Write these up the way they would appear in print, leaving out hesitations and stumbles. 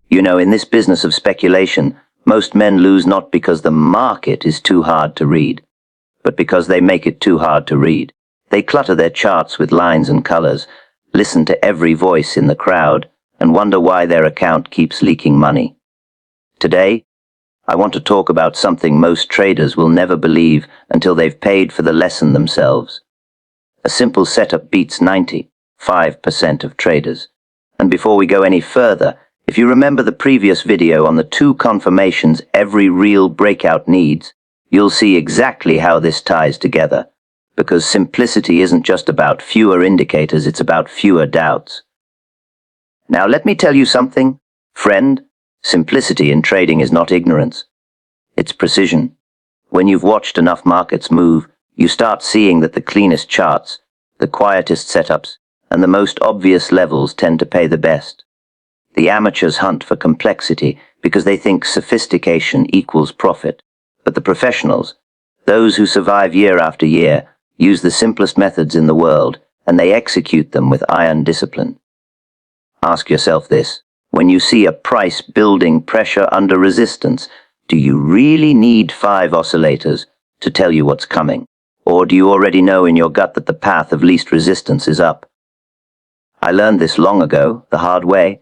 You know, in this business of speculation, most men lose not because the market is too hard to read, but because they make it too hard to read. They clutter their charts with lines and colors, listen to every voice in the crowd, and wonder why their account keeps leaking money. Today, I want to talk about something most traders will never believe until they've paid for the lesson themselves. A simple setup beats 95% of traders. And before we go any further, if you remember the previous video on the 2 confirmations every real breakout needs, you'll see exactly how this ties together. Because simplicity isn't just about fewer indicators, it's about fewer doubts. Now let me tell you something, friend. Simplicity in trading is not ignorance. It's precision. When you've watched enough markets move, you start seeing that the cleanest charts, the quietest setups, and the most obvious levels tend to pay the best. The amateurs hunt for complexity because they think sophistication equals profit. But the professionals, those who survive year after year, use the simplest methods in the world, and they execute them with iron discipline. Ask yourself this. When you see a price building pressure under resistance, do you really need 5 oscillators to tell you what's coming? Or do you already know in your gut that the path of least resistance is up? I learned this long ago, the hard way.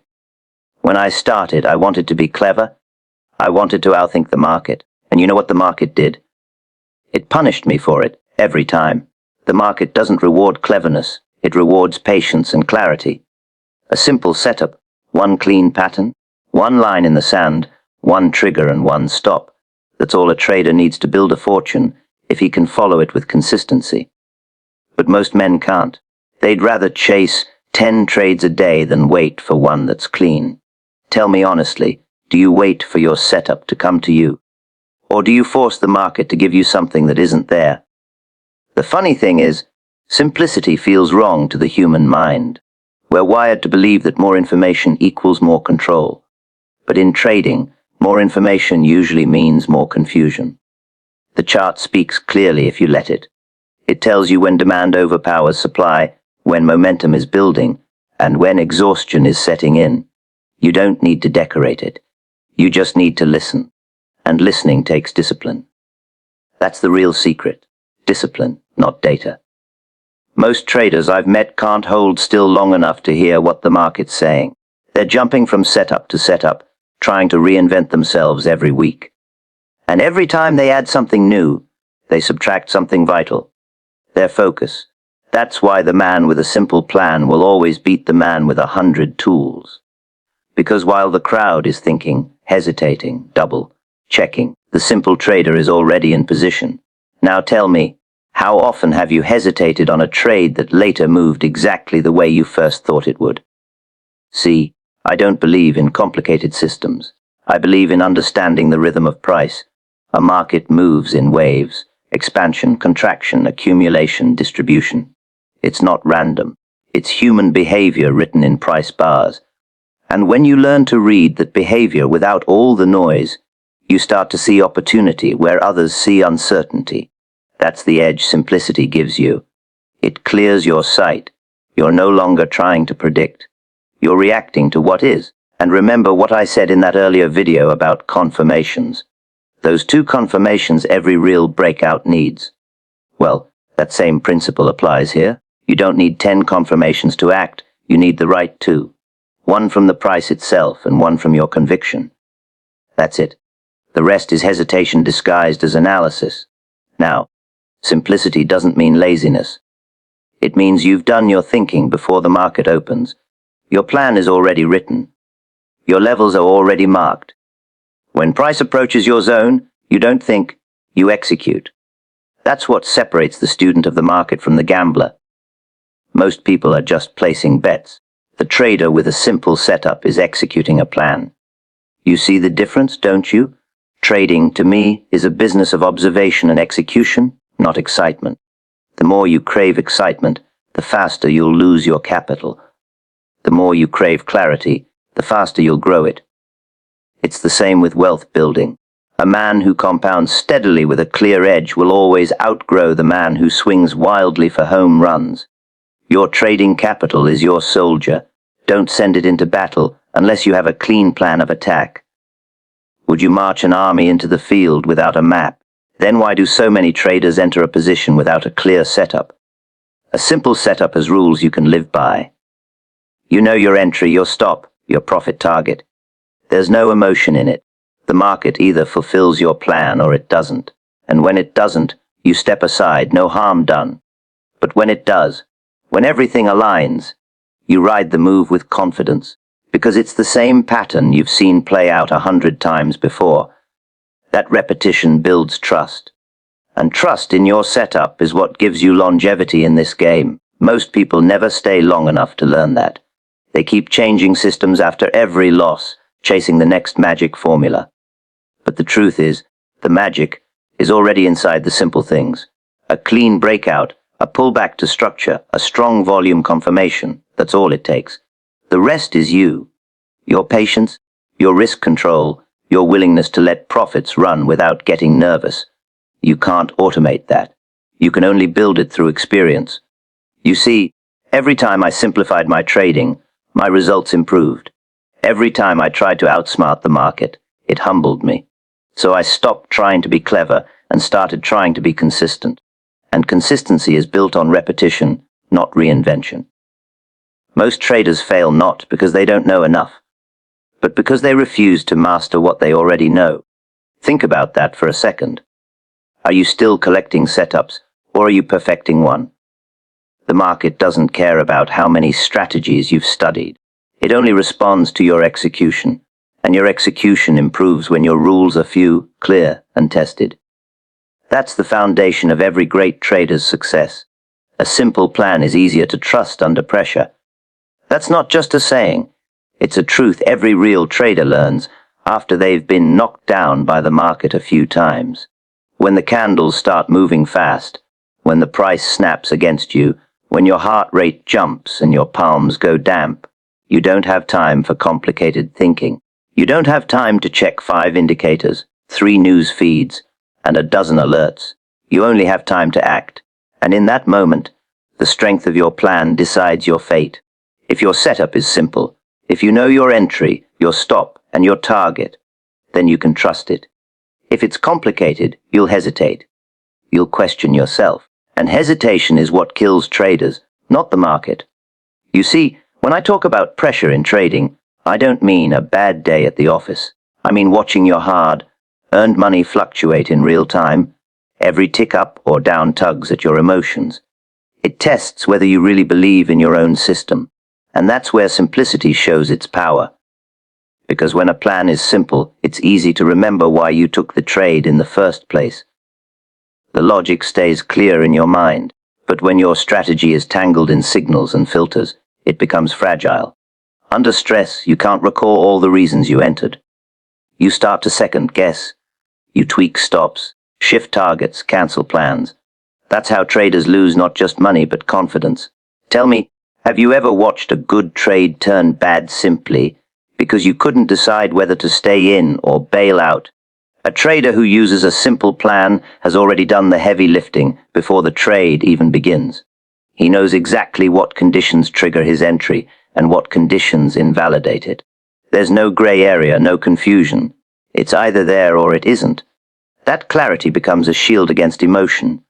When I started, I wanted to be clever. I wanted to outthink the market. And you know what the market did? It punished me for it, every time. The market doesn't reward cleverness. It rewards patience and clarity. A simple setup. 1 clean pattern, 1 line in the sand, 1 trigger and 1 stop. That's all a trader needs to build a fortune if he can follow it with consistency. But most men can't. They'd rather chase 10 trades a day than wait for one that's clean. Tell me honestly, do you wait for your setup to come to you? Or do you force the market to give you something that isn't there? The funny thing is, simplicity feels wrong to the human mind. We're wired to believe that more information equals more control. But in trading, more information usually means more confusion. The chart speaks clearly if you let it. It tells you when demand overpowers supply, when momentum is building, and when exhaustion is setting in. You don't need to decorate it. You just need to listen. And listening takes discipline. That's the real secret. Discipline, not data. Most traders I've met can't hold still long enough to hear what the market's saying. They're jumping from setup to setup, trying to reinvent themselves every week. And every time they add something new, they subtract something vital. Their focus. That's why the man with a simple plan will always beat the man with 100 tools. Because while the crowd is thinking, hesitating, double, checking, the simple trader is already in position. Now tell me, how often have you hesitated on a trade that later moved exactly the way you first thought it would? See, I don't believe in complicated systems. I believe in understanding the rhythm of price. A market moves in waves, expansion, contraction, accumulation, distribution. It's not random. It's human behavior written in price bars. And when you learn to read that behavior without all the noise, you start to see opportunity where others see uncertainty. That's the edge simplicity gives you. It clears your sight. You're no longer trying to predict. You're reacting to what is. And remember what I said in that earlier video about confirmations. Those 2 confirmations every real breakout needs. Well, that same principle applies here. You don't need 10 confirmations to act. You need the right 2. 1 from the price itself and 1 from your conviction. That's it. The rest is hesitation disguised as analysis. Now, simplicity doesn't mean laziness. It means you've done your thinking before the market opens. Your plan is already written. Your levels are already marked. When price approaches your zone, you don't think, you execute. That's what separates the student of the market from the gambler. Most people are just placing bets. The trader with a simple setup is executing a plan. You see the difference, don't you? Trading, to me, is a business of observation and execution, not excitement. The more you crave excitement, the faster you'll lose your capital. The more you crave clarity, the faster you'll grow it. It's the same with wealth building. A man who compounds steadily with a clear edge will always outgrow the man who swings wildly for home runs. Your trading capital is your soldier. Don't send it into battle unless you have a clean plan of attack. Would you march an army into the field without a map? Then why do so many traders enter a position without a clear setup? A simple setup has rules you can live by. You know your entry, your stop, your profit target. There's no emotion in it. The market either fulfills your plan or it doesn't. And when it doesn't, you step aside, no harm done. But when it does, when everything aligns, you ride the move with confidence, because it's the same pattern you've seen play out 100 times before. That repetition builds trust. And trust in your setup is what gives you longevity in this game. Most people never stay long enough to learn that. They keep changing systems after every loss, chasing the next magic formula. But the truth is, the magic is already inside the simple things. A clean breakout, a pullback to structure, a strong volume confirmation. That's all it takes. The rest is you. Your patience, your risk control, your willingness to let profits run without getting nervous. You can't automate that. You can only build it through experience. You see, every time I simplified my trading, my results improved. Every time I tried to outsmart the market, it humbled me. So I stopped trying to be clever and started trying to be consistent. And consistency is built on repetition, not reinvention. Most traders fail not because they don't know enough, but because they refuse to master what they already know. Think about that for a second. Are you still collecting setups, or are you perfecting one? The market doesn't care about how many strategies you've studied. It only responds to your execution, and your execution improves when your rules are few, clear, and tested. That's the foundation of every great trader's success. A simple plan is easier to trust under pressure. That's not just a saying. It's a truth every real trader learns after they've been knocked down by the market a few times. When the candles start moving fast, when the price snaps against you, when your heart rate jumps and your palms go damp, you don't have time for complicated thinking. You don't have time to check 5 indicators, 3 news feeds, and a dozen alerts. You only have time to act. And in that moment, the strength of your plan decides your fate. If your setup is simple, if you know your entry, your stop, and your target, then you can trust it. If it's complicated, you'll hesitate. You'll question yourself. And hesitation is what kills traders, not the market. You see, when I talk about pressure in trading, I don't mean a bad day at the office. I mean watching your hard-earned money fluctuate in real time. Every tick up or down tugs at your emotions. It tests whether you really believe in your own system. And that's where simplicity shows its power. Because when a plan is simple, it's easy to remember why you took the trade in the first place. The logic stays clear in your mind, but when your strategy is tangled in signals and filters, it becomes fragile. Under stress, you can't recall all the reasons you entered. You start to second guess. You tweak stops, shift targets, cancel plans. That's how traders lose not just money but confidence. Tell me, have you ever watched a good trade turn bad simply because you couldn't decide whether to stay in or bail out? A trader who uses a simple plan has already done the heavy lifting before the trade even begins. He knows exactly what conditions trigger his entry and what conditions invalidate it. There's no gray area, no confusion. It's either there or it isn't. That clarity becomes a shield against emotion.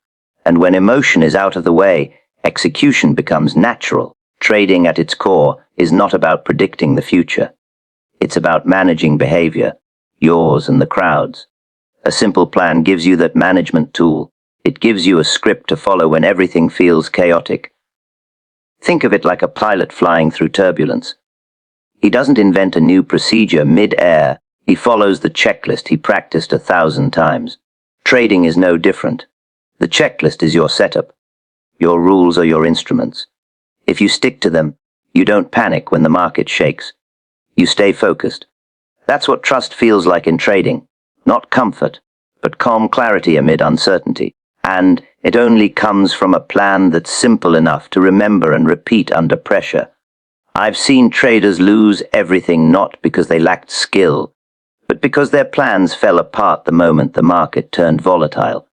And when emotion is out of the way, execution becomes natural. Trading at its core is not about predicting the future. It's about managing behavior, yours and the crowd's. A simple plan gives you that management tool. It gives you a script to follow when everything feels chaotic. Think of it like a pilot flying through turbulence. He doesn't invent a new procedure mid-air. He follows the checklist he practiced 1,000 times. Trading is no different. The checklist is your setup. Your rules are your instruments. If you stick to them, you don't panic when the market shakes. You stay focused. That's what trust feels like in trading. Not comfort, but calm clarity amid uncertainty. And it only comes from a plan that's simple enough to remember and repeat under pressure. I've seen traders lose everything not because they lacked skill, but because their plans fell apart the moment the market turned volatile.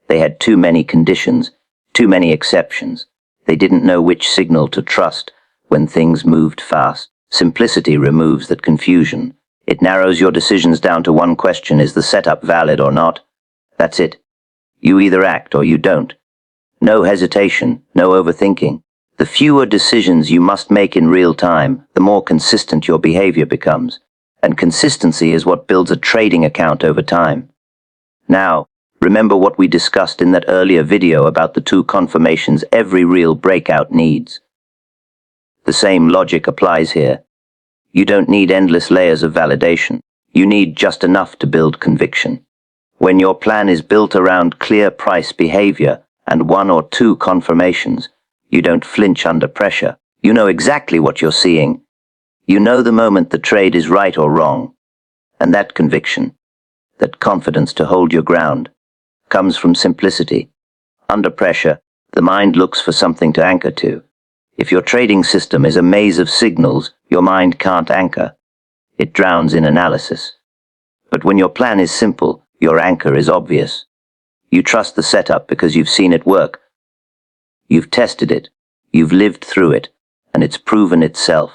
They had too many conditions, too many exceptions. They didn't know which signal to trust when things moved fast. Simplicity removes that confusion. It narrows your decisions down to one question: is the setup valid or not? That's it. You either act or you don't. No hesitation, no overthinking. The fewer decisions you must make in real time, the more consistent your behavior becomes. And consistency is what builds a trading account over time. Now, remember what we discussed in that earlier video about the two confirmations every real breakout needs. The same logic applies here. You don't need endless layers of validation. You need just enough to build conviction. When your plan is built around clear price behavior and one or two confirmations, you don't flinch under pressure. You know exactly what you're seeing. You know the moment the trade is right or wrong. And that conviction, that confidence to hold your ground, comes from simplicity. Under pressure, the mind looks for something to anchor to. If your trading system is a maze of signals, your mind can't anchor. It drowns in analysis. But when your plan is simple, your anchor is obvious. You trust the setup because you've seen it work. You've tested it, you've lived through it, and it's proven itself.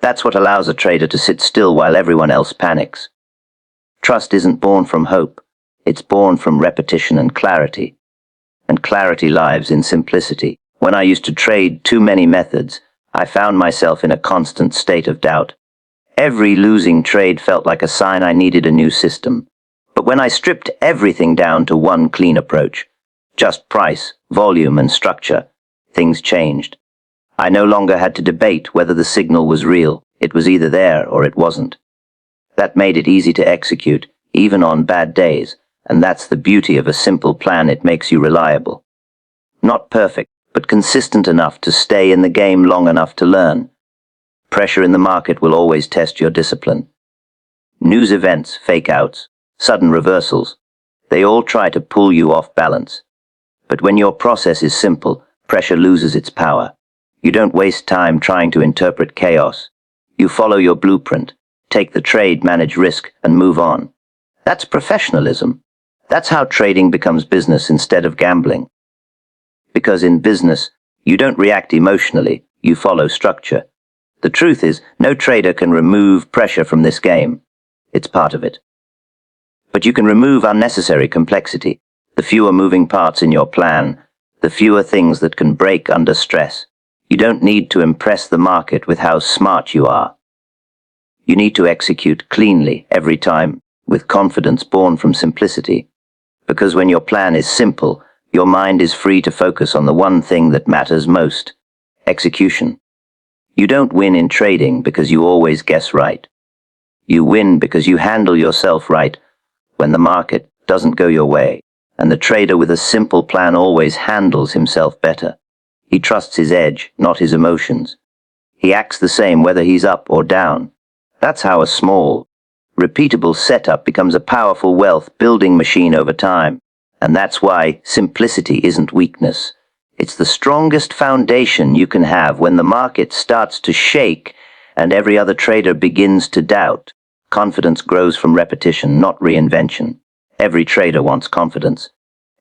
That's what allows a trader to sit still while everyone else panics. Trust isn't born from hope. It's born from repetition and clarity. And clarity lives in simplicity. When I used to trade too many methods, I found myself in a constant state of doubt. Every losing trade felt like a sign I needed a new system. But when I stripped everything down to one clean approach, just price, volume, and structure, things changed. I no longer had to debate whether the signal was real. It was either there or it wasn't. That made it easy to execute, even on bad days, and that's the beauty of a simple plan. It makes you reliable. Not perfect, but consistent enough to stay in the game long enough to learn. Pressure in the market will always test your discipline. News events, fake-outs, sudden reversals, they all try to pull you off balance. But when your process is simple, pressure loses its power. You don't waste time trying to interpret chaos. You follow your blueprint, take the trade, manage risk, and move on. That's professionalism. That's how trading becomes business instead of gambling. Because in business, you don't react emotionally, you follow structure. The truth is, no trader can remove pressure from this game. It's part of it. But you can remove unnecessary complexity. The fewer moving parts in your plan, the fewer things that can break under stress. You don't need to impress the market with how smart you are. You need to execute cleanly every time, with confidence born from simplicity. Because when your plan is simple, your mind is free to focus on the one thing that matters most: execution. You don't win in trading because you always guess right. You win because you handle yourself right when the market doesn't go your way, and the trader with a simple plan always handles himself better. He trusts his edge, not his emotions. He acts the same whether he's up or down. That's how a small, repeatable setup becomes a powerful wealth-building machine over time. And that's why simplicity isn't weakness. It's the strongest foundation you can have when the market starts to shake and every other trader begins to doubt. Confidence grows from repetition, not reinvention. Every trader wants confidence.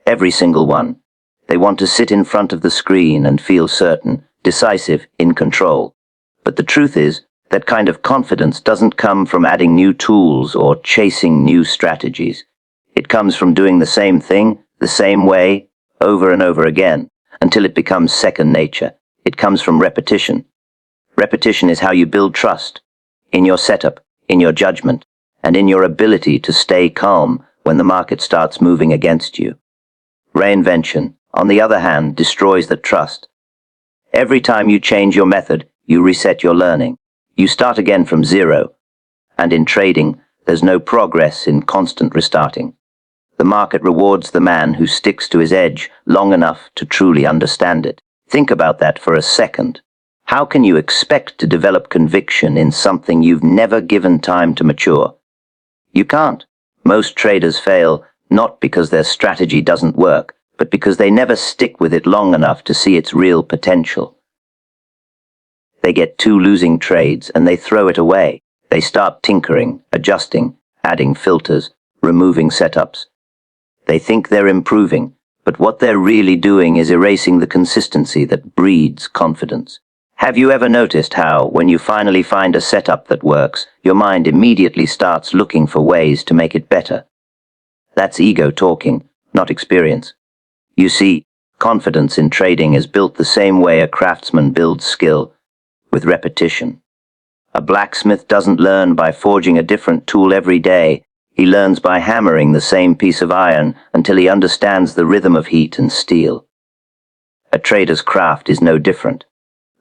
Every single one. They want to sit in front of the screen and feel certain, decisive, in control. But the truth is, that kind of confidence doesn't come from adding new tools or chasing new strategies. It comes from doing the same thing, the same way, over and over again, until it becomes second nature. It comes from repetition. Repetition is how you build trust, in your setup, in your judgment, and in your ability to stay calm when the market starts moving against you. Reinvention, on the other hand, destroys that trust. Every time you change your method, you reset your learning. You start again from zero. And in trading, there's no progress in constant restarting. The market rewards the man who sticks to his edge long enough to truly understand it. Think about that for a second. How can you expect to develop conviction in something you've never given time to mature? You can't. Most traders fail not because their strategy doesn't work, but because they never stick with it long enough to see its real potential. They get 2 losing trades and they throw it away. They start tinkering, adjusting, adding filters, removing setups. They think they're improving, but what they're really doing is erasing the consistency that breeds confidence. Have you ever noticed how, when you finally find a setup that works, your mind immediately starts looking for ways to make it better? That's ego talking, not experience. You see, confidence in trading is built the same way a craftsman builds skill, with repetition. A blacksmith doesn't learn by forging a different tool every day. He learns by hammering the same piece of iron until he understands the rhythm of heat and steel. A trader's craft is no different.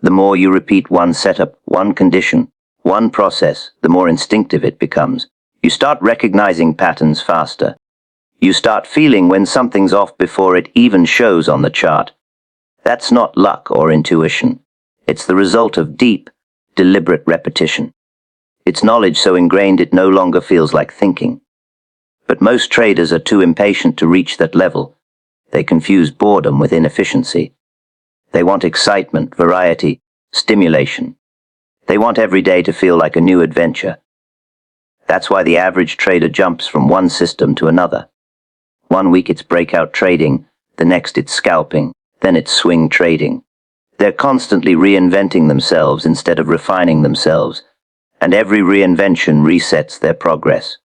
The more you repeat one setup, one condition, one process, the more instinctive it becomes. You start recognizing patterns faster. You start feeling when something's off before it even shows on the chart. That's not luck or intuition. It's the result of deep, deliberate repetition. It's knowledge so ingrained it no longer feels like thinking. But most traders are too impatient to reach that level. They confuse boredom with inefficiency. They want excitement, variety, stimulation. They want every day to feel like a new adventure. That's why the average trader jumps from one system to another. One week it's breakout trading, the next it's scalping, then it's swing trading. They're constantly reinventing themselves instead of refining themselves, and every reinvention resets their progress.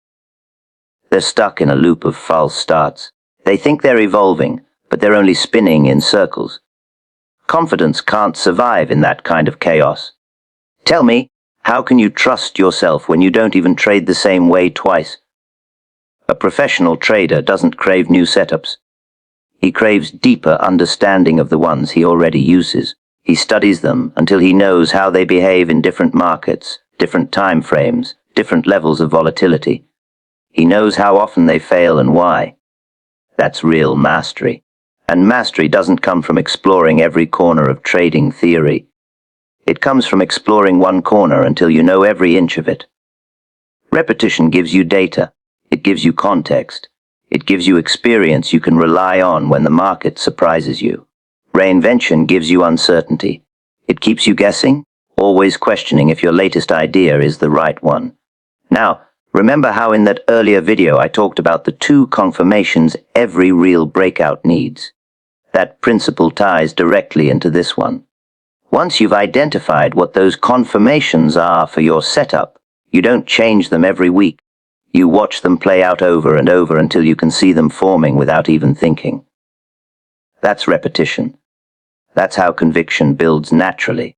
They're stuck in a loop of false starts. They think they're evolving, but they're only spinning in circles. Confidence can't survive in that kind of chaos. Tell me, how can you trust yourself when you don't even trade the same way twice? A professional trader doesn't crave new setups. He craves deeper understanding of the ones he already uses. He studies them until he knows how they behave in different markets, different time frames, different levels of volatility. He knows how often they fail and why. That's real mastery. And mastery doesn't come from exploring every corner of trading theory. It comes from exploring one corner until you know every inch of it. Repetition gives you data. It gives you context. It gives you experience you can rely on when the market surprises you. Reinvention gives you uncertainty. It keeps you guessing, always questioning if your latest idea is the right one. Now, remember how in that earlier video I talked about the two confirmations every real breakout needs? That principle ties directly into this one. Once you've identified what those confirmations are for your setup, you don't change them every week. You watch them play out over and over until you can see them forming without even thinking. That's repetition. That's how conviction builds naturally.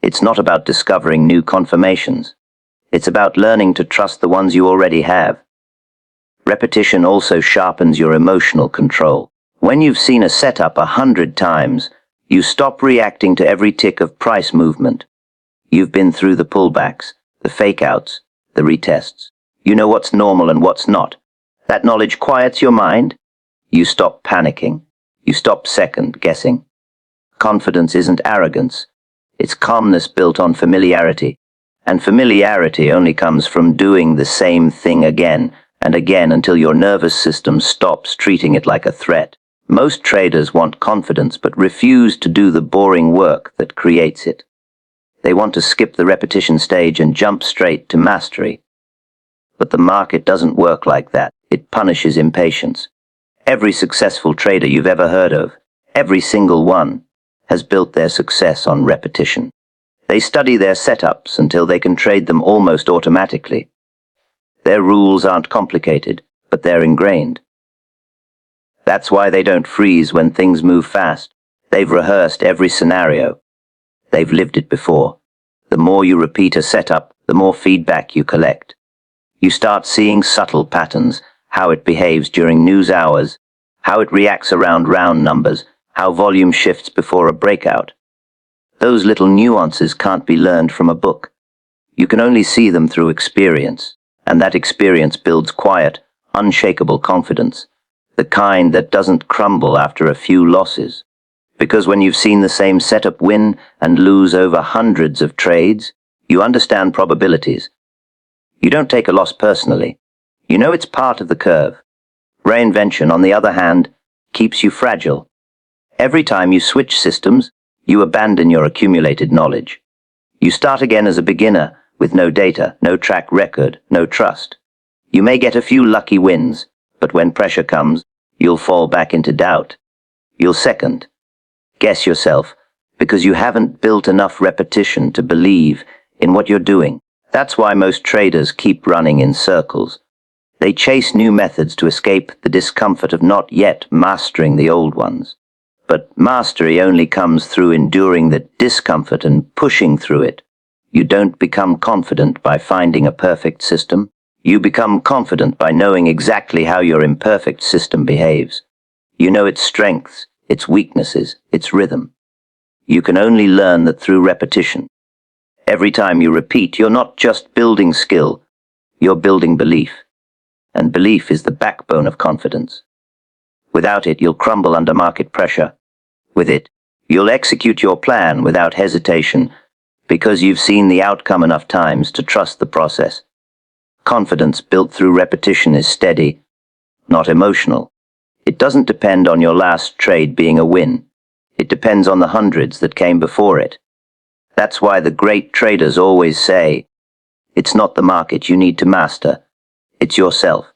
It's not about discovering new confirmations. It's about learning to trust the ones you already have. Repetition also sharpens your emotional control. When you've seen a setup 100 times, you stop reacting to every tick of price movement. You've been through the pullbacks, the fake-outs, the retests. You know what's normal and what's not. That knowledge quiets your mind. You stop panicking. You stop second-guessing. Confidence isn't arrogance. It's calmness built on familiarity. And familiarity only comes from doing the same thing again and again until your nervous system stops treating it like a threat. Most traders want confidence but refuse to do the boring work that creates it. They want to skip the repetition stage and jump straight to mastery. But the market doesn't work like that. It punishes impatience. Every successful trader you've ever heard of, every single one, has built their success on repetition. They study their setups until they can trade them almost automatically. Their rules aren't complicated, but they're ingrained. That's why they don't freeze when things move fast. They've rehearsed every scenario. They've lived it before. The more you repeat a setup, the more feedback you collect. You start seeing subtle patterns, how it behaves during news hours, how it reacts around round numbers, how volume shifts before a breakout. Those little nuances can't be learned from a book. You can only see them through experience, and that experience builds quiet, unshakable confidence, the kind that doesn't crumble after a few losses. Because when you've seen the same setup win and lose over hundreds of trades, you understand probabilities. You don't take a loss personally. You know it's part of the curve. Reinvention, on the other hand, keeps you fragile. Every time you switch systems, you abandon your accumulated knowledge. You start again as a beginner, with no data, no track record, no trust. You may get a few lucky wins, but when pressure comes, you'll fall back into doubt. You'll second, guess yourself, because you haven't built enough repetition to believe in what you're doing. That's why most traders keep running in circles. They chase new methods to escape the discomfort of not yet mastering the old ones. But mastery only comes through enduring the discomfort and pushing through it. You don't become confident by finding a perfect system. You become confident by knowing exactly how your imperfect system behaves. You know its strengths, its weaknesses, its rhythm. You can only learn that through repetition. Every time you repeat, you're not just building skill, you're building belief. And belief is the backbone of confidence. Without it, you'll crumble under market pressure. With it, you'll execute your plan without hesitation because you've seen the outcome enough times to trust the process. Confidence built through repetition is steady, not emotional. It doesn't depend on your last trade being a win. It depends on the hundreds that came before it. That's why the great traders always say, it's not the market you need to master, it's yourself.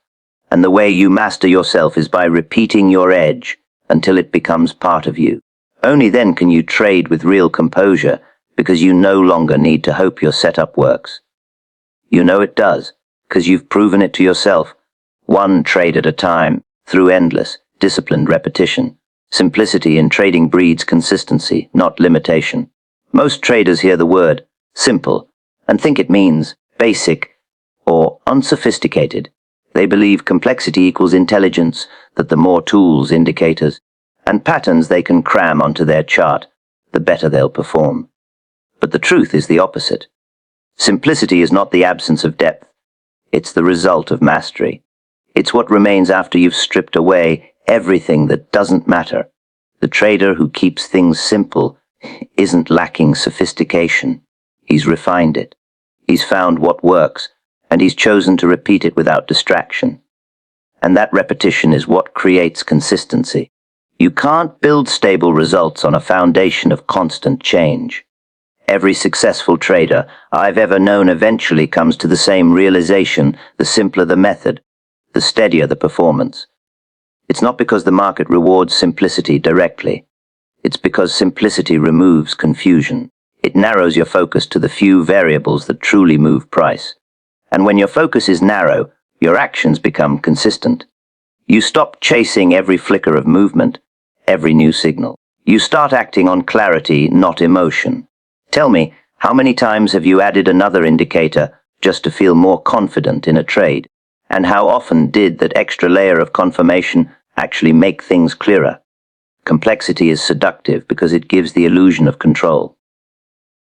And the way you master yourself is by repeating your edge until it becomes part of you. Only then can you trade with real composure, because you no longer need to hope your setup works. You know it does, because you've proven it to yourself, one trade at a time, through endless, disciplined repetition. Simplicity in trading breeds consistency, not limitation. Most traders hear the word simple and think it means basic or unsophisticated. They believe complexity equals intelligence, that the more tools, indicators, and patterns they can cram onto their chart, the better they'll perform. But the truth is the opposite. Simplicity is not the absence of depth. It's the result of mastery. It's what remains after you've stripped away everything that doesn't matter. The trader who keeps things simple isn't lacking sophistication. He's refined it. He's found what works, and he's chosen to repeat it without distraction. And that repetition is what creates consistency. You can't build stable results on a foundation of constant change. Every successful trader I've ever known eventually comes to the same realization: the simpler the method, the steadier the performance. It's not because the market rewards simplicity directly. It's because simplicity removes confusion. It narrows your focus to the few variables that truly move price. And when your focus is narrow, your actions become consistent. You stop chasing every flicker of movement, every new signal. You start acting on clarity, not emotion. Tell me, how many times have you added another indicator just to feel more confident in a trade? And how often did that extra layer of confirmation actually make things clearer? Complexity is seductive because it gives the illusion of control.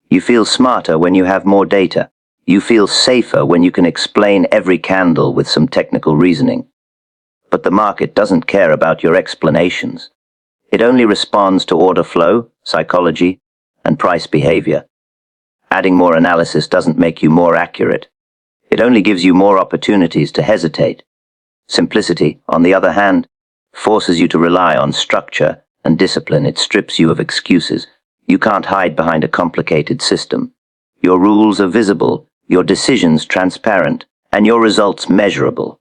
You feel smarter when you have more data. You feel safer when you can explain every candle with some technical reasoning. But the market doesn't care about your explanations. It only responds to order flow, psychology, and price behavior. Adding more analysis doesn't make you more accurate. It only gives you more opportunities to hesitate. Simplicity, on the other hand, forces you to rely on structure and discipline. It strips you of excuses. You can't hide behind a complicated system. Your rules are visible, your decisions transparent, and your results measurable.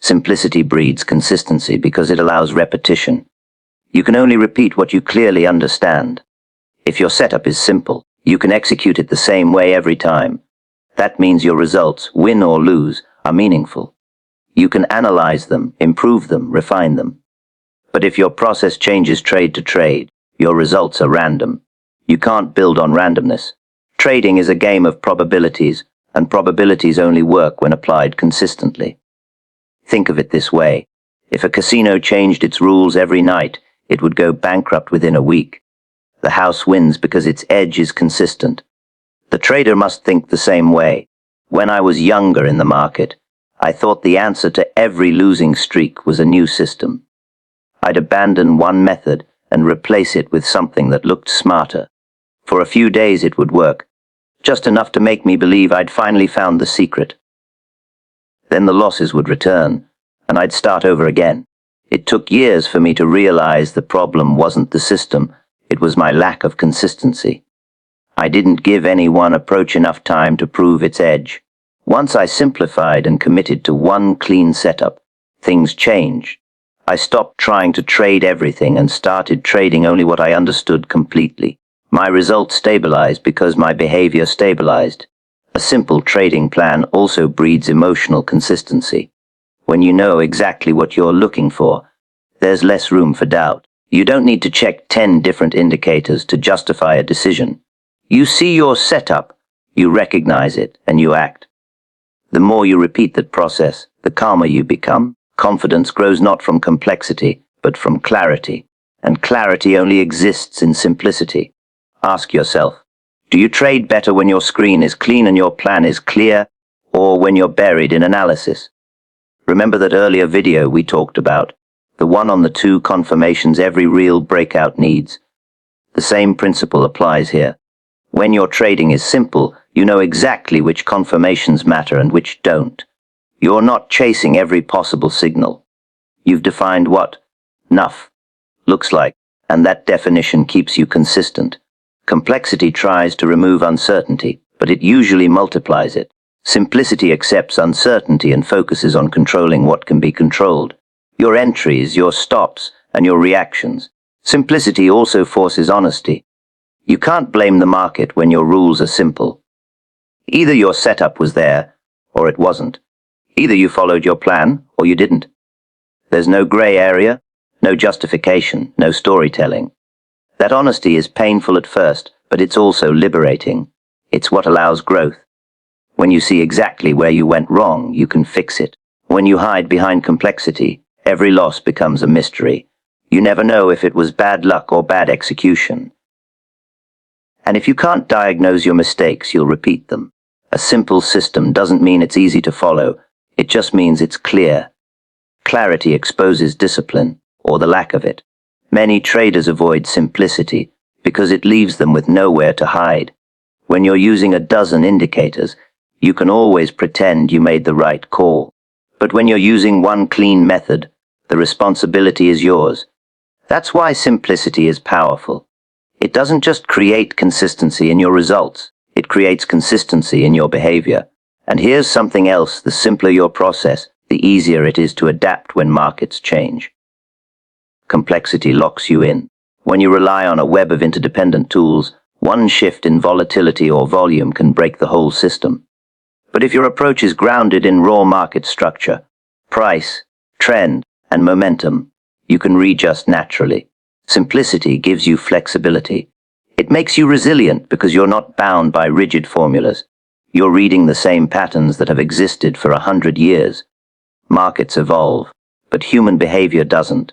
Simplicity breeds consistency because it allows repetition. You can only repeat what you clearly understand. If your setup is simple, you can execute it the same way every time. That means your results, win or lose, are meaningful. You can analyze them, improve them, refine them. But if your process changes trade to trade, your results are random. You can't build on randomness. Trading is a game of probabilities, and probabilities only work when applied consistently. Think of it this way. If a casino changed its rules every night, it would go bankrupt within a week. The house wins because its edge is consistent. The trader must think the same way. When I was younger in the market, I thought the answer to every losing streak was a new system. I'd abandon one method and replace it with something that looked smarter. For a few days it would work, just enough to make me believe I'd finally found the secret. Then the losses would return, and I'd start over again. It took years for me to realize the problem wasn't the system, it was my lack of consistency. I didn't give any one approach enough time to prove its edge. Once I simplified and committed to one clean setup, things changed. I stopped trying to trade everything and started trading only what I understood completely. My results stabilized because my behavior stabilized. A simple trading plan also breeds emotional consistency. When you know exactly what you're looking for, there's less room for doubt. You don't need to check 10 different indicators to justify a decision. You see your setup, you recognize it, and you act. The more you repeat that process, the calmer you become. Confidence grows not from complexity, but from clarity. And clarity only exists in simplicity. Ask yourself, do you trade better when your screen is clean and your plan is clear, or when you're buried in analysis? Remember that earlier video we talked about, the one on the 2 confirmations every real breakout needs? The same principle applies here. When your trading is simple, you know exactly which confirmations matter and which don't. You're not chasing every possible signal. You've defined what enough looks like, and that definition keeps you consistent. Complexity tries to remove uncertainty, but it usually multiplies it. Simplicity accepts uncertainty and focuses on controlling what can be controlled. Your entries, your stops, and your reactions. Simplicity also forces honesty. You can't blame the market when your rules are simple. Either your setup was there, or it wasn't. Either you followed your plan, or you didn't. There's no gray area, no justification, no storytelling. That honesty is painful at first, but it's also liberating. It's what allows growth. When you see exactly where you went wrong, you can fix it. When you hide behind complexity, every loss becomes a mystery. You never know if it was bad luck or bad execution. And if you can't diagnose your mistakes, you'll repeat them. A simple system doesn't mean it's easy to follow. It just means it's clear. Clarity exposes discipline, or the lack of it. Many traders avoid simplicity because it leaves them with nowhere to hide. When you're using a dozen indicators, you can always pretend you made the right call. But when you're using one clean method, the responsibility is yours. That's why simplicity is powerful. It doesn't just create consistency in your results, it creates consistency in your behavior. And here's something else: the simpler your process, the easier it is to adapt when markets change. Complexity locks you in. When you rely on a web of interdependent tools, one shift in volatility or volume can break the whole system. But if your approach is grounded in raw market structure, price, trend, and momentum, you can readjust naturally. Simplicity gives you flexibility. It makes you resilient because you're not bound by rigid formulas. You're reading the same patterns that have existed for 100 years. Markets evolve, but human behavior doesn't.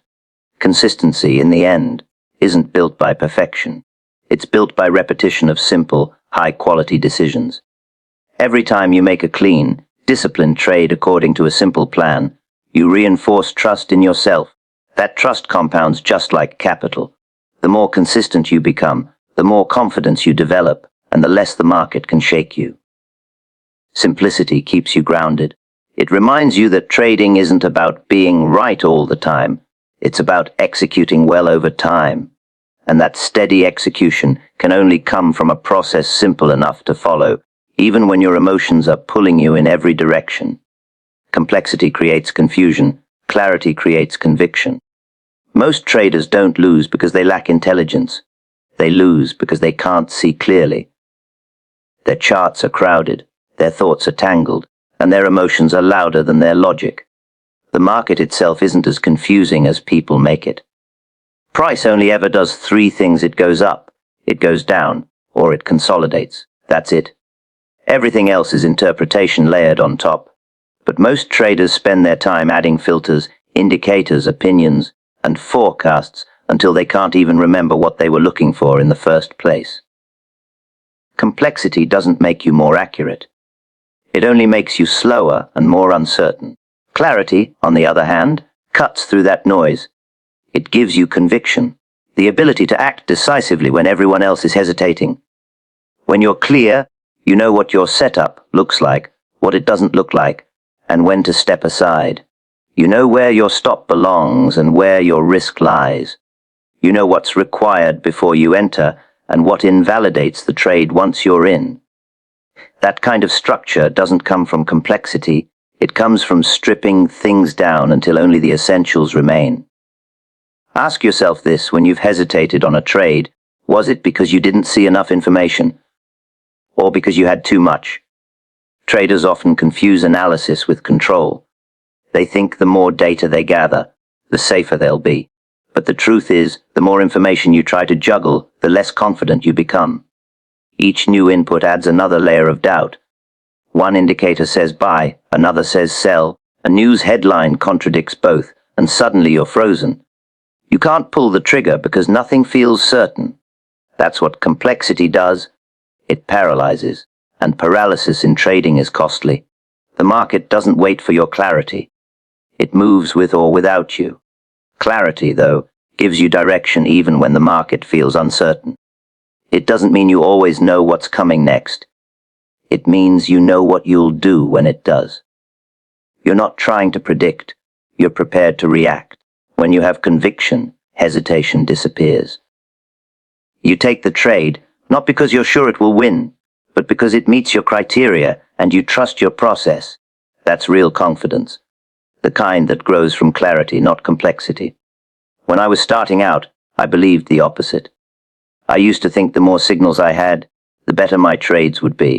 Consistency, in the end, isn't built by perfection. It's built by repetition of simple, high-quality decisions. Every time you make a clean, disciplined trade according to a simple plan, you reinforce trust in yourself. That trust compounds just like capital. The more consistent you become, the more confidence you develop, and the less the market can shake you. Simplicity keeps you grounded. It reminds you that trading isn't about being right all the time. It's about executing well over time. And that steady execution can only come from a process simple enough to follow, even when your emotions are pulling you in every direction. Complexity creates confusion. Clarity creates conviction. Most traders don't lose because they lack intelligence. They lose because they can't see clearly. Their charts are crowded, their thoughts are tangled, and their emotions are louder than their logic. The market itself isn't as confusing as people make it. Price only ever does 3 things: it goes up, it goes down, or it consolidates. That's it. Everything else is interpretation layered on top. But most traders spend their time adding filters, indicators, opinions, and forecasts until they can't even remember what they were looking for in the first place. Complexity doesn't make you more accurate. It only makes you slower and more uncertain. Clarity, on the other hand, cuts through that noise. It gives you conviction, the ability to act decisively when everyone else is hesitating. When you're clear, you know what your setup looks like, what it doesn't look like, and when to step aside. You know where your stop belongs and where your risk lies. You know what's required before you enter and what invalidates the trade once you're in. That kind of structure doesn't come from complexity. It comes from stripping things down until only the essentials remain. Ask yourself this when you've hesitated on a trade: Was it because you didn't see enough information? Or because you had too much? Traders often confuse analysis with control. They think the more data they gather, the safer they'll be. But the truth is, the more information you try to juggle, the less confident you become. Each new input adds another layer of doubt. One indicator says buy, another says sell, a news headline contradicts both, and suddenly you're frozen. You can't pull the trigger because nothing feels certain. That's what complexity does. It paralyzes, and paralysis in trading is costly. The market doesn't wait for your clarity. It moves with or without you. Clarity, though, gives you direction even when the market feels uncertain. It doesn't mean you always know what's coming next. It means you know what you'll do when it does. You're not trying to predict, you're prepared to react. When you have conviction, hesitation disappears. You take the trade, not because you're sure it will win, but because it meets your criteria and you trust your process. That's real confidence. The kind that grows from clarity, not complexity. When I was starting out, I believed the opposite. I used to think the more signals I had, the better my trades would be.